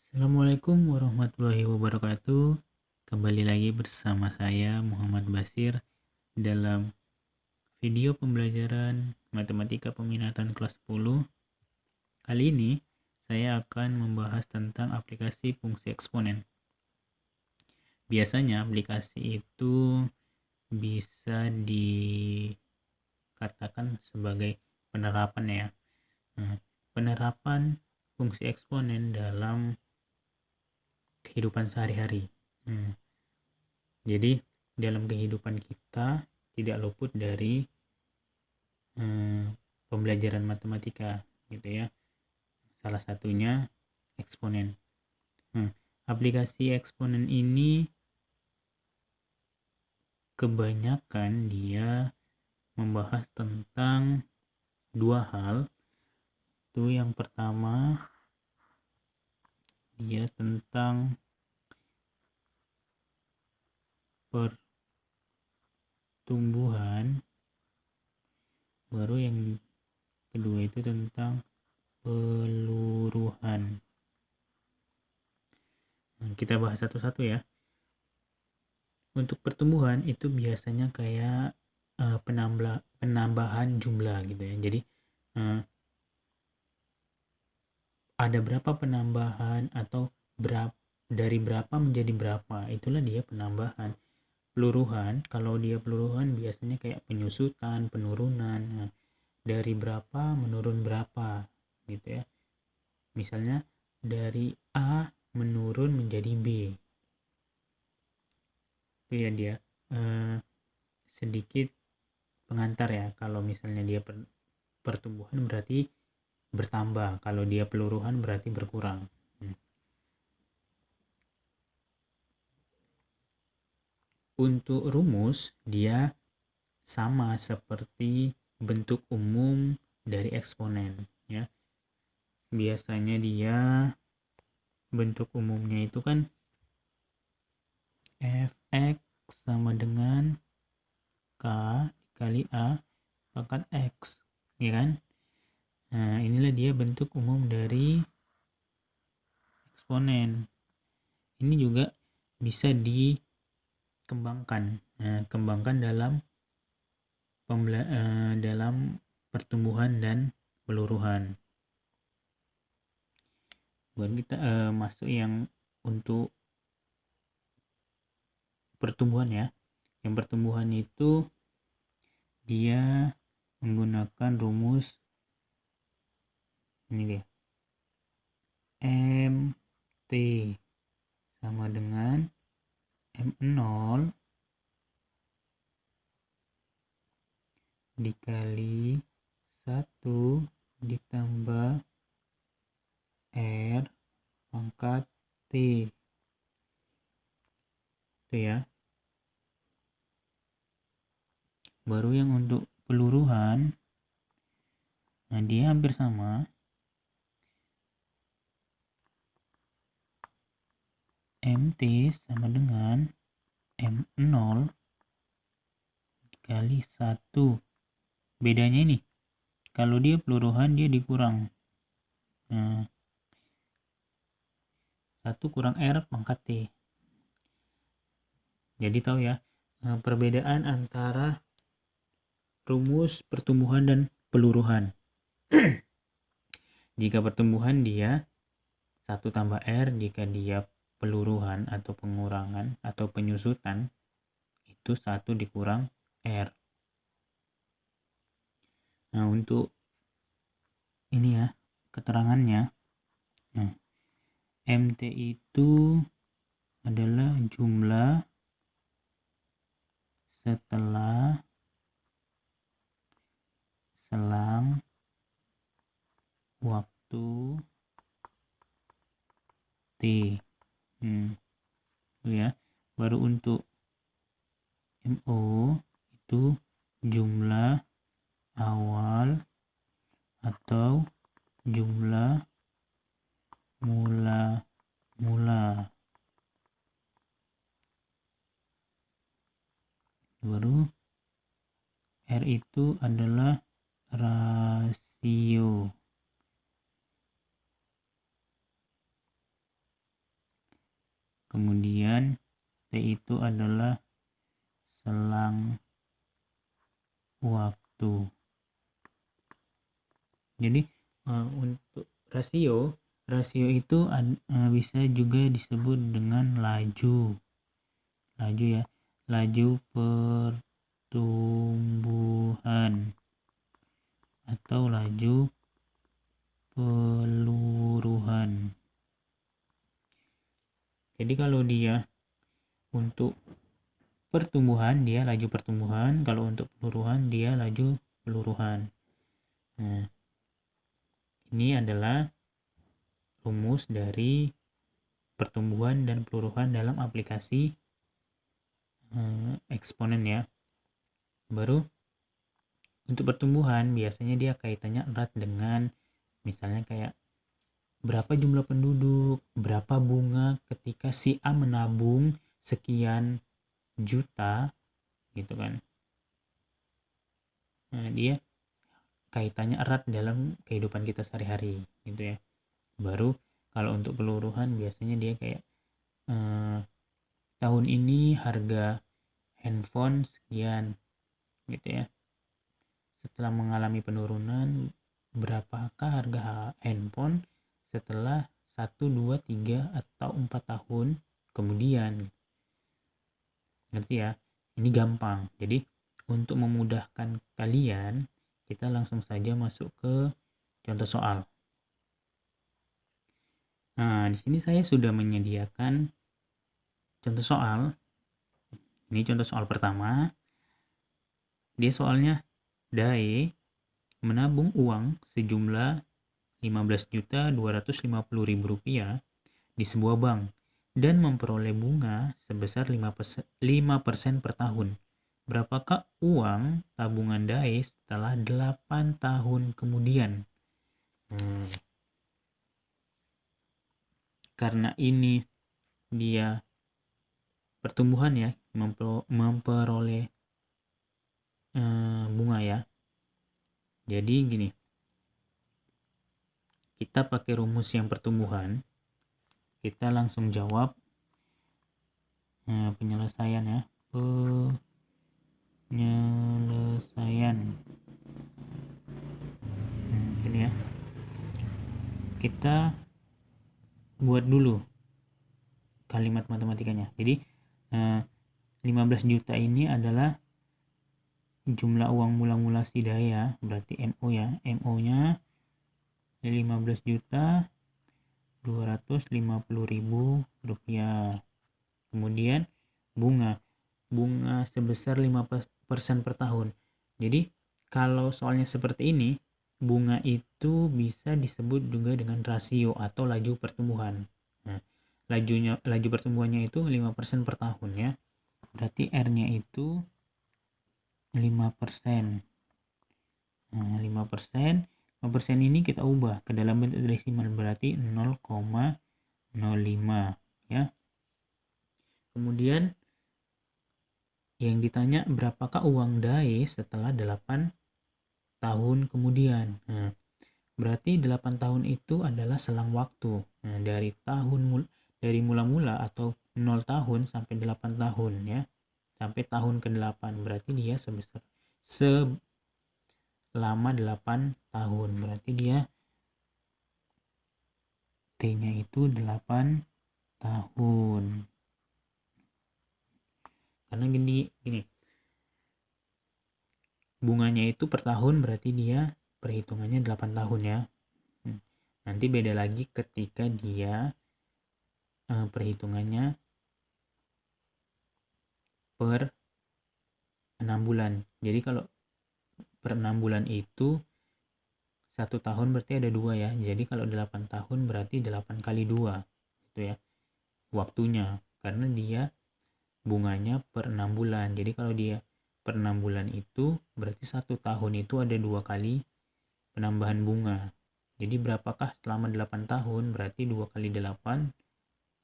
Assalamualaikum warahmatullahi wabarakatuh. Kembali lagi bersama saya Muhammad Basir dalam video pembelajaran Matematika Peminatan kelas 10. Kali ini saya akan membahas tentang aplikasi fungsi eksponen. Biasanya aplikasi itu bisa dikatakan sebagai penerapan ya. Penerapan fungsi eksponen dalam kehidupan sehari-hari. Jadi dalam kehidupan kita tidak luput dari pembelajaran matematika gitu ya. Salah satunya eksponen. Aplikasi eksponen ini kebanyakan dia membahas tentang dua hal. Itu yang pertama dia tentang pertumbuhan, baru yang kedua itu tentang peluruhan. Kita bahas satu-satu ya. Untuk pertumbuhan itu biasanya kayak penambahan jumlah gitu ya. Jadi ada berapa penambahan atau dari berapa menjadi berapa, itulah dia penambahan. Peluruhan, kalau dia peluruhan biasanya kayak penyusutan, penurunan. Dari berapa menurun berapa gitu ya. Misalnya dari A menurun menjadi B. Itu ya dia sedikit pengantar ya. Kalau misalnya dia pertumbuhan berarti bertambah, kalau dia peluruhan berarti berkurang. Untuk rumus dia sama seperti bentuk umum dari eksponen ya. Biasanya dia bentuk umumnya itu kan fx sama dengan k dikali a pangkat x, ya kan? Nah, inilah dia bentuk umum dari eksponen. Ini juga bisa dikembangkan. Kembangkan dalam pertumbuhan dan peluruhan. Buat kita masuk yang untuk pertumbuhan ya. Yang pertumbuhan itu dia menggunakan rumus ini dia, MT sama dengan M0 dikali 1 ditambah R pangkat T. Itu ya. Baru yang untuk peluruhan, nah dia hampir sama. MT sama dengan M0 dikali 1. Bedanya ini, kalau dia peluruhan dia dikurang. Nah, 1 kurang R pangkat T. Jadi tahu ya perbedaan antara rumus pertumbuhan dan peluruhan. Jika pertumbuhan dia 1 tambah R, jika dia peluruhan atau pengurangan atau penyusutan itu 1 dikurang R. Nah, untuk ini ya keterangannya. Nah, MT itu adalah jumlah setelah selang waktu T. Itu ya. Baru untuk MO itu jumlah awal atau jumlah mula-mula. Baru R itu adalah rasio. Kemudian T itu adalah selang waktu. Jadi untuk rasio itu bisa juga disebut dengan laju ya, laju pertumbuhan atau laju peluruhan. Jadi kalau dia untuk pertumbuhan dia laju pertumbuhan, kalau untuk peluruhan dia laju peluruhan. Nah, ini adalah rumus dari pertumbuhan dan peluruhan dalam aplikasi eksponen ya. Baru untuk pertumbuhan biasanya dia kaitannya erat dengan misalnya kayak berapa jumlah penduduk, berapa bunga ketika si A menabung sekian juta gitu kan. Nah, dia kaitannya erat dalam kehidupan kita sehari-hari gitu ya. Baru kalau untuk peluruhan biasanya dia kayak tahun ini harga handphone sekian gitu ya. Setelah mengalami penurunan, berapakah harga handphone setelah 1, 2, 3, atau 4 tahun kemudian. Ngerti ya? Ini gampang. Jadi untuk memudahkan kalian, kita langsung saja masuk ke contoh soal. Nah, di sini saya sudah menyediakan contoh soal. Ini contoh soal pertama. Dia soalnya Dae menabung uang sejumlah Rp15.250.000 di sebuah bank dan memperoleh bunga sebesar 5% per tahun. Berapakah uang tabungan Dae setelah 8 tahun kemudian? Karena ini dia pertumbuhan ya, memperoleh bunga ya. Jadi gini, kita pakai rumus yang pertumbuhan, kita langsung jawab penyelesaian ya, penyelesaian ini ya. Kita buat dulu kalimat matematikanya. Jadi 15 juta ini adalah jumlah uang mula-mula si Dae ya, berarti MO ya. MO nya 15.250.000 rupiah. Kemudian bunga sebesar 5% per tahun. Jadi kalau soalnya seperti ini, bunga itu bisa disebut juga dengan rasio atau laju pertumbuhan. Nah, laju pertumbuhannya itu 5% per tahun ya. Berarti R-nya itu 5%. Nah, 5% ini kita ubah ke dalam bentuk desimal, berarti 0,05 ya. Kemudian yang ditanya berapakah uang Dae setelah 8 tahun kemudian. Nah, berarti 8 tahun itu adalah selang waktu. Nah, dari mula-mula atau 0 tahun sampai 8 tahun ya. Sampai tahun ke-8 berarti dia selama 8 tahun. Berarti dia T-nya itu 8 tahun. Karena gini, bunganya itu per tahun berarti dia perhitungannya 8 tahun ya. Nanti beda lagi ketika dia perhitungannya per 6 bulan. Jadi kalau per 6 bulan itu 1 tahun berarti ada 2 ya. Jadi kalau 8 tahun berarti 8 kali 2 gitu ya waktunya, karena dia bunganya per 6 bulan. Jadi kalau dia per 6 bulan itu berarti 1 tahun itu ada 2 kali penambahan bunga. Jadi berapakah selama 8 tahun? Berarti 2 kali 8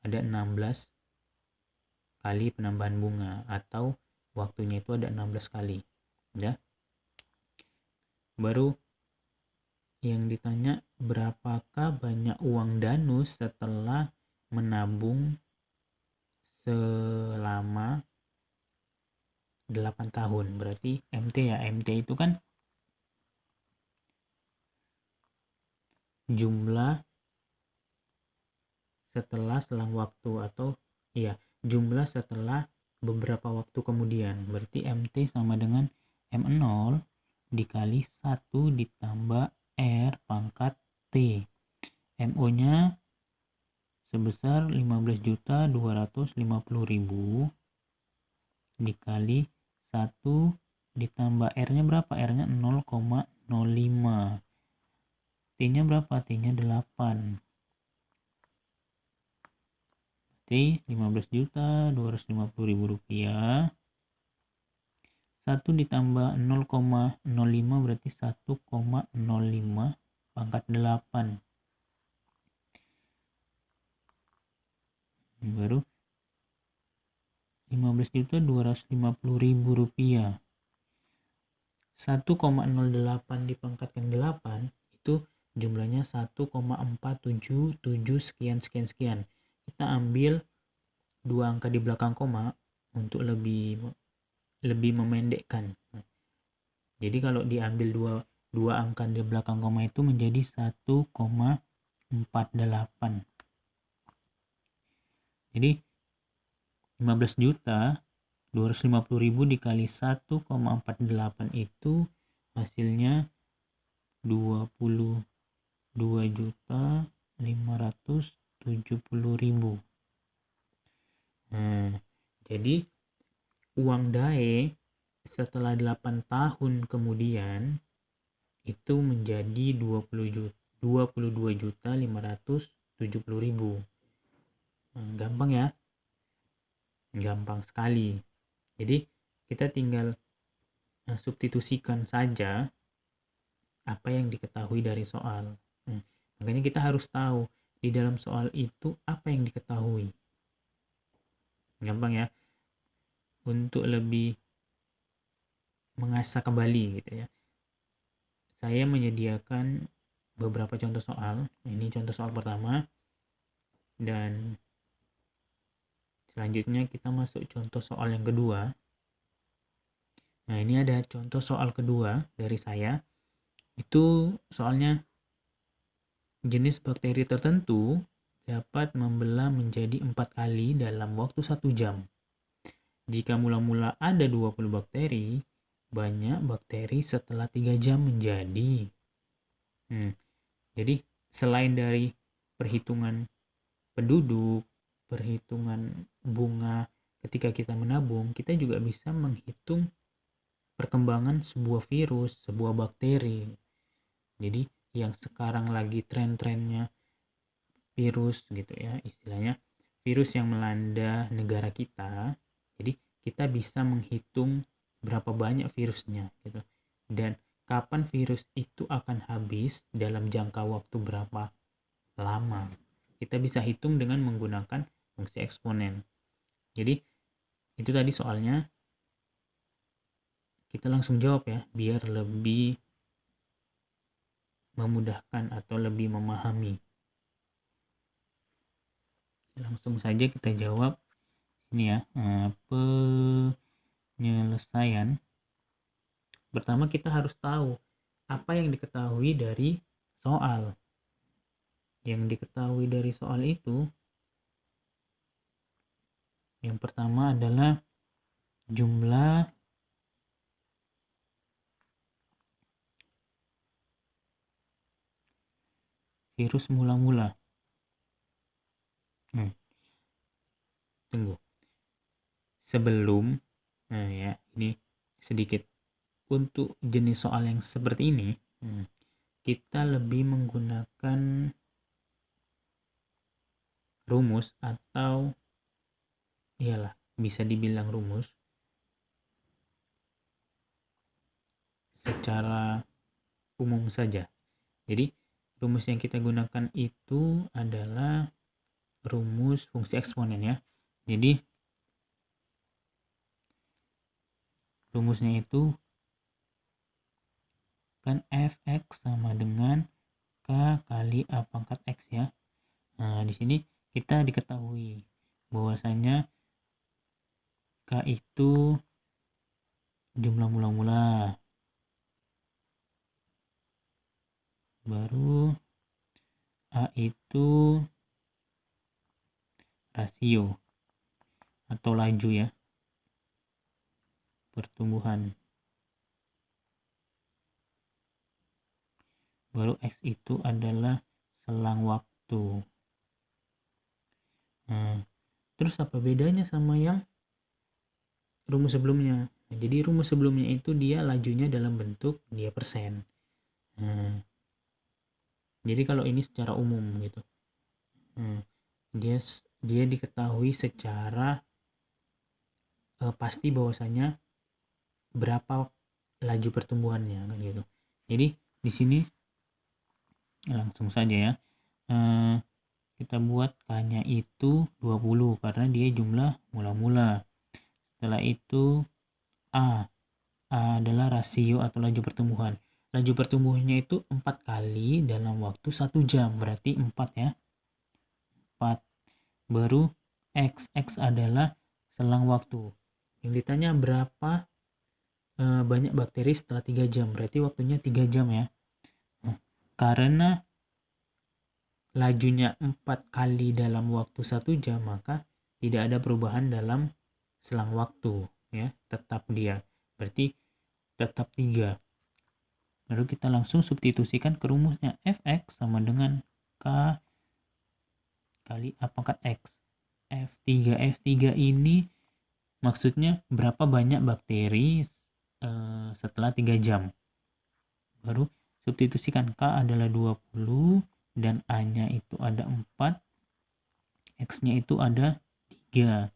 ada 16 kali penambahan bunga, atau waktunya itu ada 16 kali ya. Baru yang ditanya berapakah banyak uang Danus setelah menabung selama 8 tahun. Berarti MT ya, MT itu kan jumlah setelah selang waktu, atau iya, jumlah setelah beberapa waktu kemudian. Berarti MT sama dengan M0 dikali 1 ditambah R pangkat T. MO nya sebesar 15.250.000 dikali 1 ditambah R nya berapa? R nya 0,05. T nya berapa? T nya 8. T 15.250.000 rupiah. 1 ditambah 0,05 berarti 1,05 pangkat 8. Baru 15.250.000 rupiah. 1,08 dipangkatkan 8 itu jumlahnya 1,477 sekian sekian sekian. Kita ambil dua angka di belakang koma untuk lebih memendekkan. Jadi kalau diambil dua angka di belakang koma itu menjadi 1,48. Jadi 15.250.000 dikali 1,48 itu hasilnya 22.570.000. Nah, jadi uang DAE setelah 8 tahun kemudian itu menjadi 22.570.000. Gampang ya, gampang sekali. Jadi kita tinggal substitusikan saja apa yang diketahui dari soal. Makanya kita harus tahu di dalam soal itu apa yang diketahui. Gampang ya, untuk lebih mengasah kembali gitu ya, saya menyediakan beberapa contoh soal. Ini contoh soal pertama, dan selanjutnya kita masuk contoh soal yang kedua. Nah, ini ada contoh soal kedua dari saya. Itu soalnya jenis bakteri tertentu dapat membelah menjadi 4 kali dalam waktu 1 jam. Jika mula-mula ada 20 bakteri, banyak bakteri setelah 3 jam menjadi. Jadi selain dari perhitungan penduduk, perhitungan bunga ketika kita menabung, kita juga bisa menghitung perkembangan sebuah virus, sebuah bakteri. Jadi yang sekarang lagi tren-trennya virus gitu ya, istilahnya virus yang melanda negara kita. Jadi kita bisa menghitung berapa banyak virusnya gitu, dan kapan virus itu akan habis dalam jangka waktu berapa lama. Kita bisa hitung dengan menggunakan fungsi eksponen. Jadi itu tadi soalnya. Kita langsung jawab ya, biar lebih memudahkan atau lebih memahami. Langsung saja kita jawab ini ya, penyelesaian. Pertama kita harus tahu apa yang diketahui dari soal. Yang diketahui dari soal itu, yang pertama adalah jumlah virus mula-mula. Tunggu. Sebelum, ya ini sedikit. Untuk jenis soal yang seperti ini, kita lebih menggunakan rumus, atau iyalah bisa dibilang rumus secara umum saja. Jadi rumus yang kita gunakan itu adalah rumus fungsi eksponen ya. Jadi rumusnya itu kan fx sama dengan k kali a pangkat x ya. Nah, di sini kita diketahui bahwasanya K itu jumlah mula-mula, baru A itu rasio atau laju ya pertumbuhan, baru X itu adalah selang waktu. Nah, terus apa bedanya sama yang rumus sebelumnya? Nah, jadi rumus sebelumnya itu dia lajunya dalam bentuk dia persen. Nah, jadi kalau ini secara umum gitu. Nah, dia diketahui secara pasti bahwasanya berapa laju pertumbuhannya kan gitu. Jadi di sini langsung saja ya. Kita buat K-nya itu 20 karena dia jumlah mula-mula. Setelah itu A adalah rasio atau laju pertumbuhan. Laju pertumbuhannya itu 4 kali dalam waktu 1 jam, berarti 4 ya. 4. Baru X adalah selang waktu. Yang ditanya berapa banyak bakteri setelah 3 jam, berarti waktunya 3 jam ya. Nah, karena lajunya 4 kali dalam waktu 1 jam, maka tidak ada perubahan dalam selang waktu ya, tetap dia. Berarti tetap 3. Lalu kita langsung substitusikan ke rumusnya. Fx sama dengan K kali A pangkat X. F3 ini maksudnya berapa banyak bakteri setelah 3 jam. Baru substitusikan K adalah 20 dan A-nya itu ada 4, X-nya itu ada 3.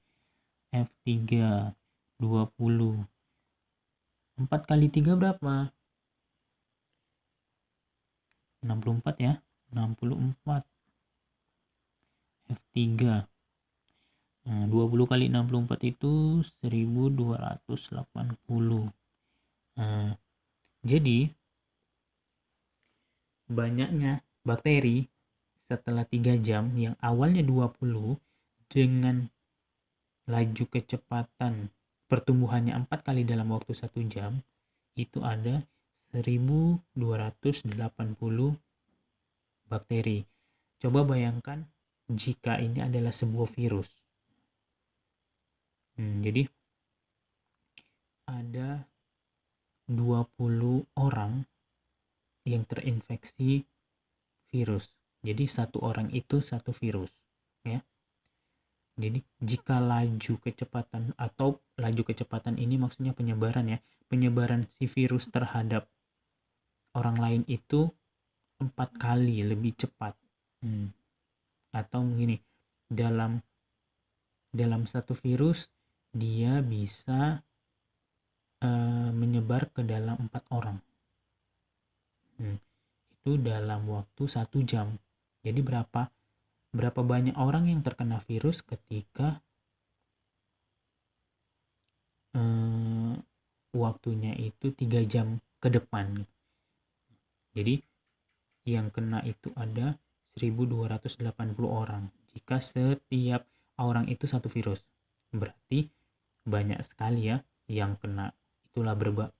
F3 20. 4 kali 3 berapa? 64 ya. 64. F3. Nah, 20 kali 64 itu 1280. Nah, jadi banyaknya bakteri setelah 3 jam yang awalnya 20 dengan laju kecepatan pertumbuhannya 4 kali dalam waktu 1 jam itu ada 1280 bakteri. Coba bayangkan jika ini adalah sebuah virus. Jadi ada 20 orang yang terinfeksi virus. Jadi satu orang itu satu virus ya. Jadi jika laju kecepatan atau laju kecepatan ini maksudnya penyebaran ya. Penyebaran si virus terhadap orang lain itu 4 kali lebih cepat. Atau begini, dalam satu virus dia bisa menyebar ke dalam 4 orang. Itu dalam waktu 1 jam. Jadi berapa banyak orang yang terkena virus ketika waktunya itu 3 jam ke depan. Jadi yang kena itu ada 1280 orang jika setiap orang itu satu virus. Berarti banyak sekali ya yang kena.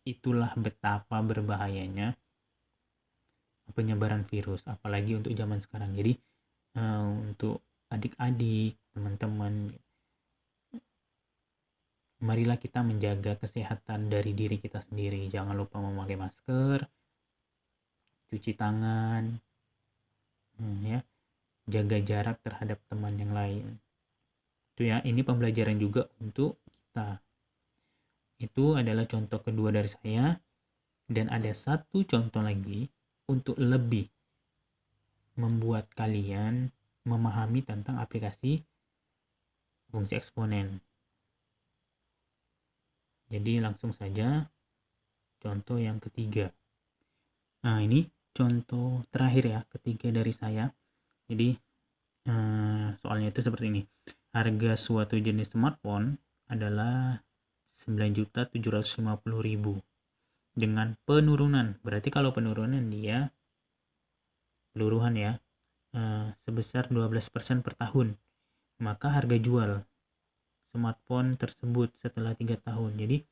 Itulah betapa berbahayanya penyebaran virus, apalagi untuk zaman sekarang. Jadi untuk adik-adik, teman-teman, marilah kita menjaga kesehatan dari diri kita sendiri. Jangan lupa memakai masker, cuci tangan, ya, jaga jarak terhadap teman yang lain. Itu ya, ini pembelajaran juga untuk kita. Itu adalah contoh kedua dari saya, dan ada satu contoh lagi untuk lebih membuat kalian memahami tentang aplikasi fungsi eksponen. Jadi langsung saja contoh yang ketiga. Nah, ini contoh terakhir ya, ketiga dari saya. Jadi soalnya itu seperti ini. Harga suatu jenis smartphone adalah 9.750.000 dengan penurunan. Berarti kalau penurunan dia peluruhan ya, sebesar 12% per tahun. Maka harga jual smartphone tersebut setelah 3 tahun. Jadi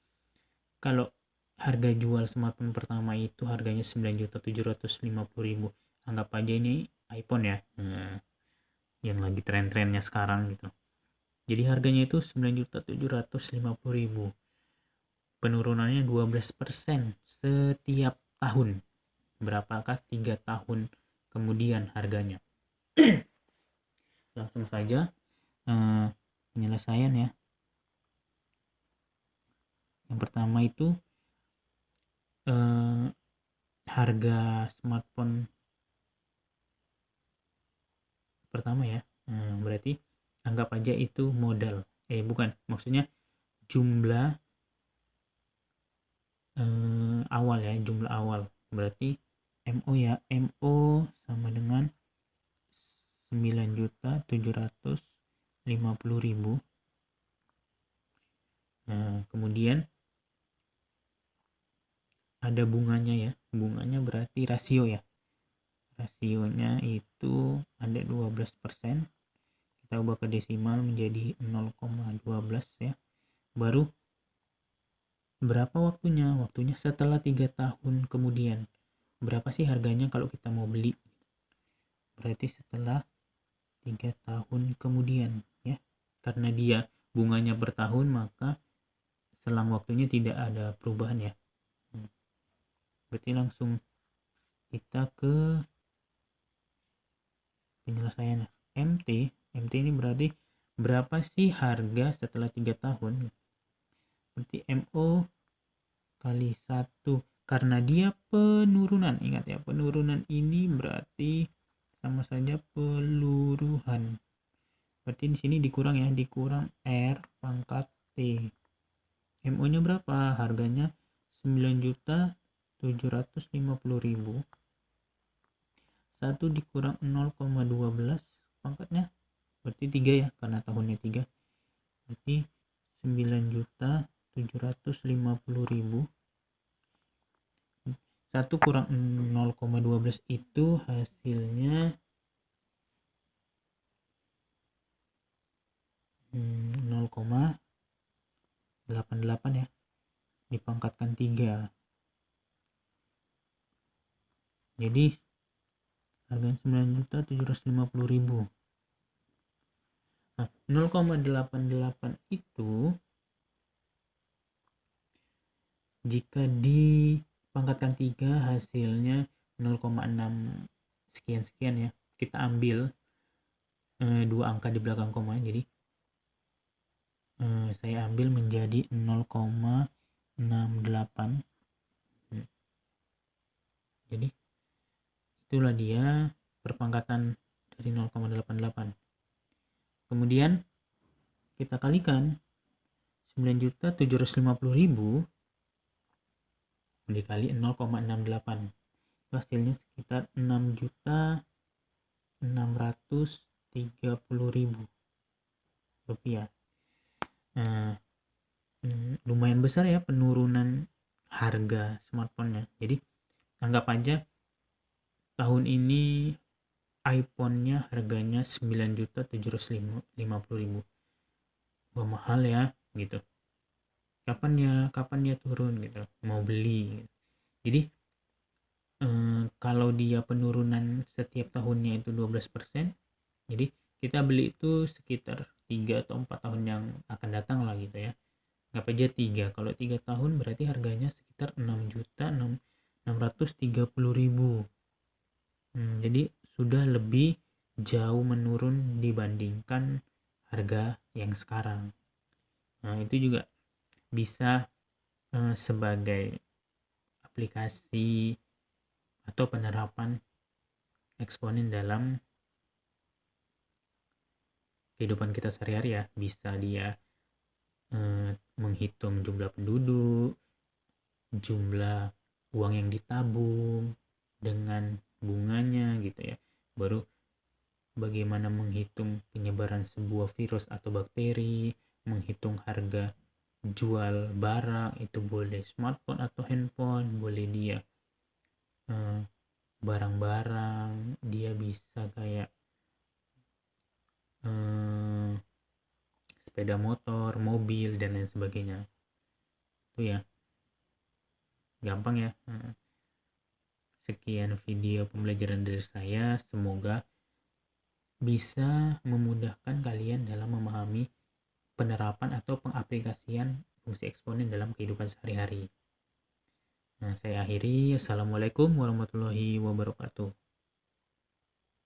kalau harga jual smartphone pertama itu harganya 9.750.000, anggap aja ini iPhone ya, yang lagi tren-trennya sekarang gitu. Jadi harganya itu 9.750.000, penurunannya 12% setiap tahun. Berapakah 3 tahun kemudian harganya? Langsung saja penyelesaian ya. Yang pertama itu harga smartphone pertama ya, berarti anggap aja itu modal, bukan, maksudnya jumlah awal ya, jumlah awal, berarti MO ya, MO sama dengan 9.750.000. Kemudian ada bunganya ya, bunganya berarti rasio ya, rasionya itu ada 12%, kita ubah ke desimal menjadi 0,12 ya. Baru berapa waktunya setelah 3 tahun kemudian. Berapa sih harganya kalau kita mau beli? Berarti setelah 3 tahun kemudian ya, karena dia bunganya per tahun, maka selang waktunya tidak ada perubahan ya. Berarti langsung kita ke penyelesaian. MT ini berarti berapa sih harga setelah 3 tahun? Berarti MO kali 1, karena dia penurunan. Ingat ya, penurunan ini berarti sama saja peluruhan. Berarti di sini dikurang ya, dikurang R pangkat T. MO-nya berapa? Harganya 9.750.000. 1 dikurang 0,12 pangkatnya berarti 3 ya, karena tahunnya 3. Berarti 9.750.000. 1 kurang 0,12 itu hasilnya 0,88 ya, dipangkatkan 3. Jadi harganya 9.750.000. Nah, 0,88 itu jika dipangkatkan 3 hasilnya 0,6 sekian ya. Kita ambil 2 angka di belakang koma, jadi saya ambil menjadi 0,68. Jadi itulah dia perpangkatan dari 0,88. Kemudian kita kalikan 9.750.000 dikali 0,68, hasilnya sekitar 6.630.000 rupiah. Lumayan besar ya penurunan harga smartphone-nya. Jadi anggap aja tahun ini iPhone-nya harganya 9.750.000. Wah, mahal ya gitu. Kapan ya turun gitu, mau beli. Jadi kalau dia penurunan setiap tahunnya itu 12%, jadi kita beli itu sekitar 3 atau 4 tahun yang akan datang lah gitu ya. Nggak aja 3, kalau 3 tahun berarti harganya sekitar 6.630.000. Jadi sudah lebih jauh menurun dibandingkan harga yang sekarang. Nah, itu juga bisa sebagai aplikasi atau penerapan eksponen dalam kehidupan kita sehari-hari ya. Bisa dia menghitung jumlah penduduk, jumlah uang yang ditabung dengan bunganya gitu ya. Baru bagaimana menghitung penyebaran sebuah virus atau bakteri, menghitung harga jual barang, itu boleh smartphone atau handphone, boleh dia barang-barang, dia bisa kayak sepeda motor, mobil, dan lain sebagainya. Itu ya, gampang ya. Sekian video pembelajaran dari saya, semoga bisa memudahkan kalian dalam memahami penerapan atau pengaplikasian fungsi eksponen dalam kehidupan sehari-hari. Nah, saya akhiri. Assalamualaikum warahmatullahi wabarakatuh.